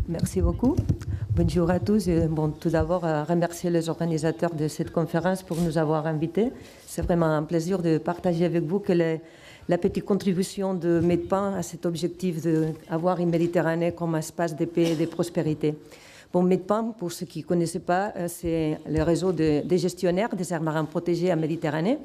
Merci beaucoup. Bonjour à tous. Bon, tout d'abord, remercier les organisateurs de cette conférence pour nous avoir invités. C'est vraiment un plaisir de partager avec vous que la petite contribution de MEDPAN à cet objectif d'avoir une Méditerranée comme espace de paix et de prospérité. Bon, MEDPAN, pour ceux qui ne connaissaient pas, c'est le réseau des gestionnaires des aires marines protégées en Méditerranée.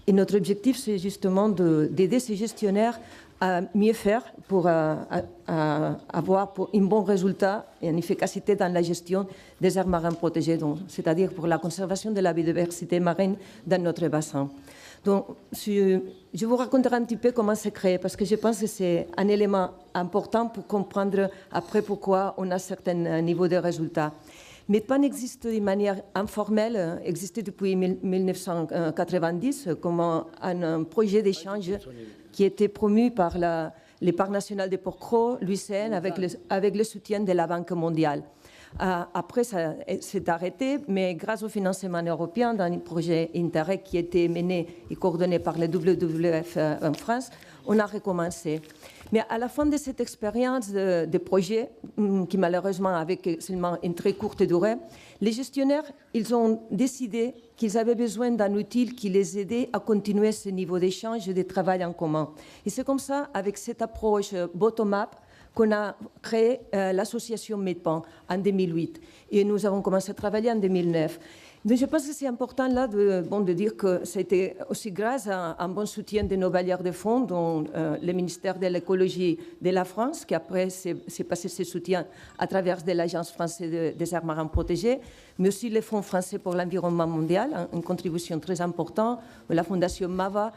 Et notre objectif, c'est justement d'aider ces gestionnaires à mieux faire pour avoir un bon résultat et une efficacité dans la gestion des aires marines protégées, c'est-à-dire pour la conservation de la biodiversité marine dans notre bassin. Donc, je vous raconterai un petit peu comment c'est créé, parce que je pense que c'est un élément important pour comprendre après pourquoi on a certains niveaux de résultats. MEDPAN existe de manière informelle, existe depuis 1990 comme un projet d'échange qui était promu par les parcs nationaux des Port-Cros, l'UICN, avec le soutien de la Banque mondiale. Après, ça s'est arrêté, mais grâce au financement européen, dans un projet Interreg qui était mené et coordonné par le WWF en France, on a recommencé. Mais à la fin de cette expérience de projet, qui malheureusement avait seulement une très courte durée, les gestionnaires, ils ont décidé qu'ils avaient besoin d'un outil qui les aidait à continuer ce niveau d'échange et de travail en commun. Et c'est comme ça, avec cette approche bottom-up, qu'on a créé l'association MEDPAN en 2008. Et nous avons commencé à travailler en 2009. Donc je pense que c'est important là de dire que c'était aussi grâce à un bon soutien de nos bailleurs de fonds, dont le ministère de l'écologie de la France, qui après s'est passé ce soutien à travers de l'Agence française des aires marines protégées, mais aussi les fonds français pour l'environnement mondial, une contribution très importante, la Fondation MAVA,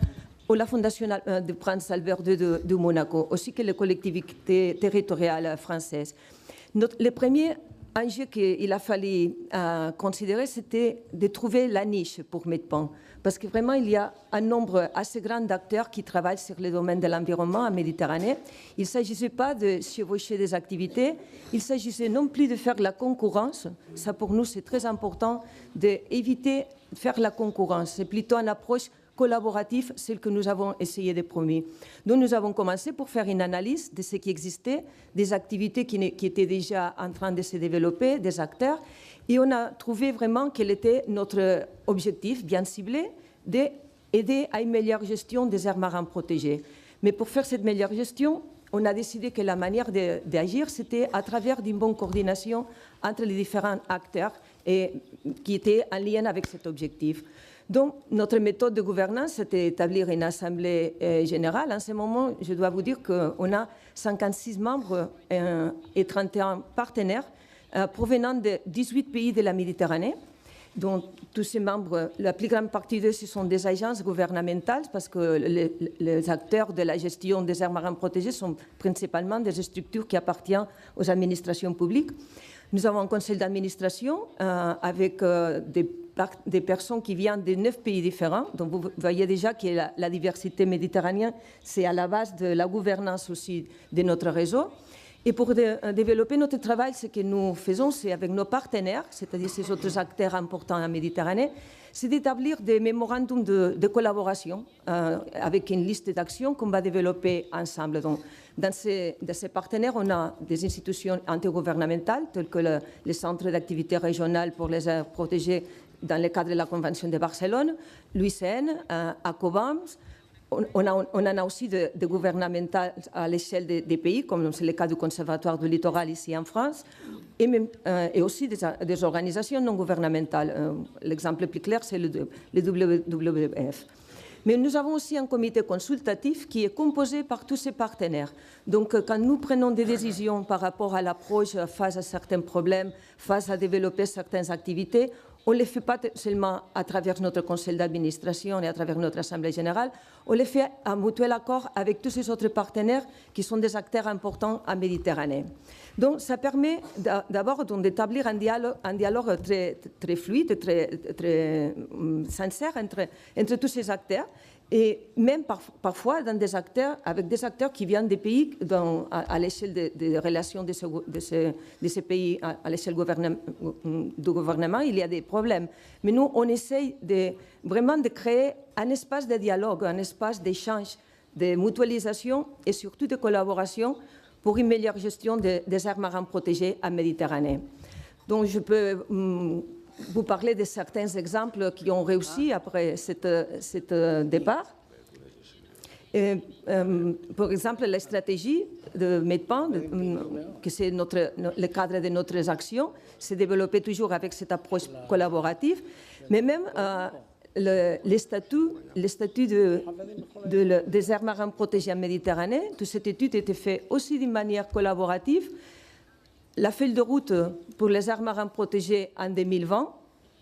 ou la Fondation de Prince Albert II de Monaco, aussi que les collectivités territoriales françaises. Le premier enjeu qu'il a fallu considérer, c'était de trouver la niche pour MEDPAN. Parce que vraiment, il y a un nombre assez grand d'acteurs qui travaillent sur le domaine de l'environnement en Méditerranée. Il ne s'agissait pas de chevaucher des activités, il s'agissait non plus de faire la concurrence. Ça, pour nous, c'est très important d'éviter de faire la concurrence. C'est plutôt une approche collaboratif, celle que nous avons essayé de promouvoir. Donc nous avons commencé pour faire une analyse de ce qui existait, des activités qui étaient déjà en train de se développer, des acteurs, et on a trouvé vraiment quel était notre objectif bien ciblé, d'aider à une meilleure gestion des aires marines protégées. Mais pour faire cette meilleure gestion, on a décidé que la manière d'agir, c'était à travers une bonne coordination entre les différents acteurs et qui étaient en lien avec cet objectif. Donc, notre méthode de gouvernance, c'était d'établir une assemblée générale. En ce moment, je dois vous dire qu'on a 56 membres et 31 partenaires provenant de 18 pays de la Méditerranée. Donc, tous ces membres, la plus grande partie d'eux, ce sont des agences gouvernementales parce que les acteurs de la gestion des aires marines protégées sont principalement des structures qui appartiennent aux administrations publiques. Nous avons un conseil d'administration avec des personnes qui viennent de 9 pays différents. Donc, vous voyez déjà que la diversité méditerranéenne, c'est à la base de la gouvernance aussi de notre réseau. Et pour développer notre travail, ce que nous faisons, c'est avec nos partenaires, c'est-à-dire ces autres acteurs importants en Méditerranée, c'est d'établir des mémorandums de collaboration avec une liste d'actions qu'on va développer ensemble. Donc, dans ces partenaires, on a des institutions intergouvernementales telles que le Centre d'activité régionale pour les aires protégées dans le cadre de la Convention de Barcelone, l'UICN, ACOBAMS. On en a aussi de gouvernementales à l'échelle des pays, comme c'est le cas du Conservatoire du littoral ici en France, et aussi des organisations non gouvernementales. L'exemple le plus clair, c'est le WWF. Mais nous avons aussi un comité consultatif qui est composé par tous ces partenaires. Donc, quand nous prenons des décisions par rapport à l'approche face à certains problèmes, face à développer certaines activités, on ne les fait pas seulement à travers notre conseil d'administration et à travers notre assemblée générale, on les fait en mutuel accord avec tous ces autres partenaires qui sont des acteurs importants en Méditerranée. Donc, ça permet d'abord d'établir un dialogue très fluide, très sincère entre tous ces acteurs, et même parfois avec des acteurs qui viennent des pays à l'échelle des relations de ces pays, à l'échelle du gouvernement, il y a des problèmes. Mais nous, on essaye vraiment de créer un espace de dialogue, un espace d'échange, de mutualisation et surtout de collaboration pour une meilleure gestion des aires marines protégées en Méditerranée. Donc, je peux vous parler de certains exemples qui ont réussi après ce départ. Par exemple, la stratégie de MEDPAN, que c'est le cadre de notre actions, s'est développée toujours avec cette approche collaborative, mais même les statuts des aires marines protégées en Méditerranée, toute cette étude a été faite aussi d'une manière collaborative. La feuille de route pour les aires marines protégées en 2020,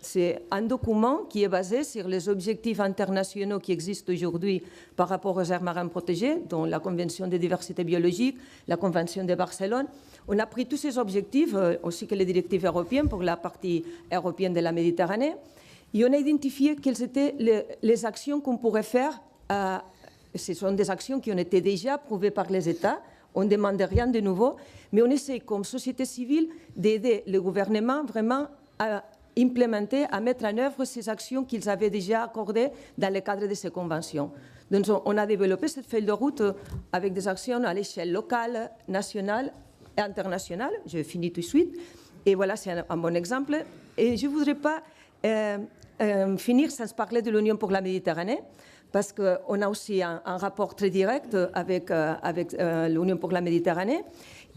c'est un document qui est basé sur les objectifs internationaux qui existent aujourd'hui par rapport aux aires marines protégées, dont la Convention de diversité biologique, la Convention de Barcelone. On a pris tous ces objectifs, aussi que les directives européennes pour la partie européenne de la Méditerranée, et on a identifié quelles étaient les actions qu'on pourrait faire. Ce sont des actions qui ont été déjà approuvées par les États. On ne demande rien de nouveau, mais on essaie, comme société civile, d'aider le gouvernement vraiment à implémenter, à mettre en œuvre ces actions qu'ils avaient déjà accordées dans le cadre de ces conventions. Donc, on a développé cette feuille de route avec des actions à l'échelle locale, nationale et internationale. Je finis tout de suite. Et voilà, c'est un bon exemple. Et je ne voudrais pas finir sans parler de l'Union pour la Méditerranée, parce qu'on a aussi un rapport très direct avec l'Union pour la Méditerranée.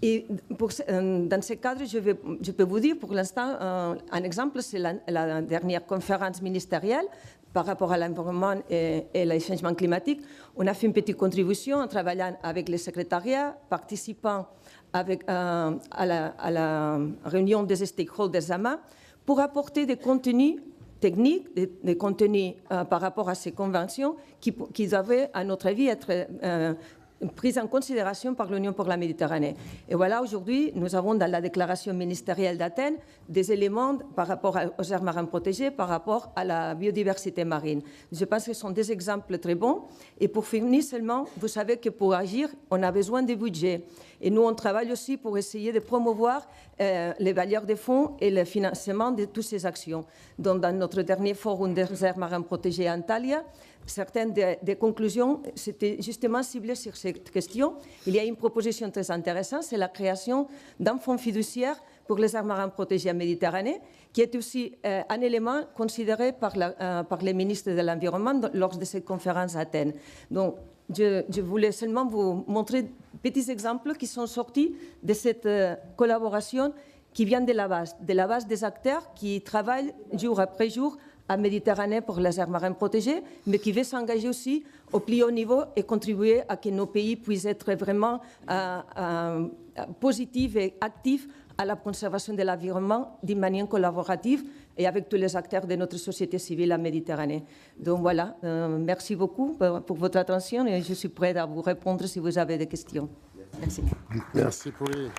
Et dans ce cadre, je peux vous dire pour l'instant, un exemple, c'est la dernière conférence ministérielle par rapport à l'environnement et le changement climatique. On a fait une petite contribution en travaillant avec les secrétariats, participant à la réunion des stakeholders AMA pour apporter des contenus techniques, des contenus par rapport à ces conventions qui devaient, à notre avis, être prise en considération par l'Union pour la Méditerranée. Et voilà, aujourd'hui, nous avons dans la déclaration ministérielle d'Athènes des éléments par rapport aux aires marines protégées, par rapport à la biodiversité marine. Je pense que ce sont des exemples très bons. Et pour finir seulement, vous savez que pour agir, on a besoin de budget. Et nous, on travaille aussi pour essayer de promouvoir les bailleurs de fonds et le financement de toutes ces actions. Donc, dans notre dernier forum des aires marines protégées à Antalya, certaines des conclusions, c'était justement ciblé sur cette question. Il y a une proposition très intéressante, c'est la création d'un fonds fiduciaire pour les aires marines protégées en Méditerranée, qui est aussi un élément considéré par les ministres de l'Environnement lors de cette conférence à Athènes. Donc, je voulais seulement vous montrer petits exemples qui sont sortis de cette collaboration qui vient de la base des acteurs qui travaillent jour après jour en Méditerranée pour les aires marines protégées, mais qui veut s'engager aussi au plus haut niveau et contribuer à que nos pays puissent être vraiment positifs et actifs à la conservation de l'environnement d'une manière collaborative et avec tous les acteurs de notre société civile en Méditerranée. Donc voilà, merci beaucoup pour votre attention et je suis prête à vous répondre si vous avez des questions. Merci. Merci Pauline.